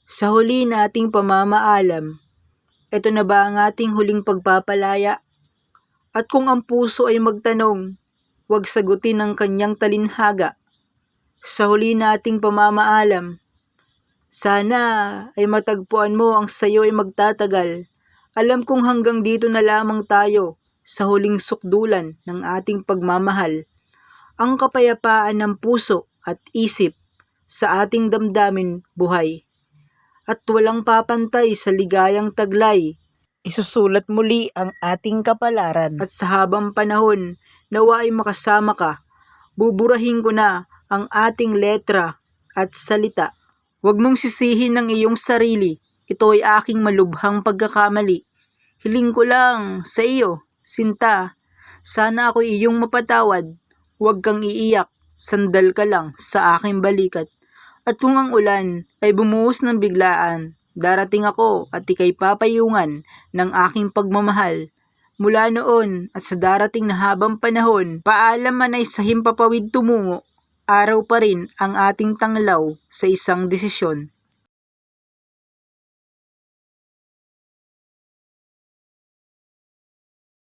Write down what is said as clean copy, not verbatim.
Sa huli na ating pamamaalam, ito na ba ang ating huling pagpapalaya? At kung ang puso ay magtanong, huwag sagutin ang kanyang talinhaga. Sa huli na ating pamamaalam, sana ay matagpuan mo ang sayo ay magtatagal. Alam kong hanggang dito na lamang tayo sa huling sukdulan ng ating pagmamahal. Ang kapayapaan ng puso at isip sa ating damdamin buhay. At walang papantay sa ligayang taglay. Isusulat muli ang ating kapalaran. At sa habang panahon, nawa ay makasama ka. Buburahin ko na ang ating letra at salita. Huwag mong sisihin ang iyong sarili. Ito ay aking malubhang pagkakamali. Hiling ko lang sa iyo, sinta. Sana ako'y iyong mapatawad. Huwag kang iiyak. Sandal ka lang sa aking balikat. At kung ang ulan ay bumuhos ng biglaan, darating ako at ika'y papayungan ng aking pagmamahal. Mula noon at sa darating na habang panahon, paalam man ay sa himpapawid tumungo, araw pa rin ang ating tanglaw sa isang desisyon.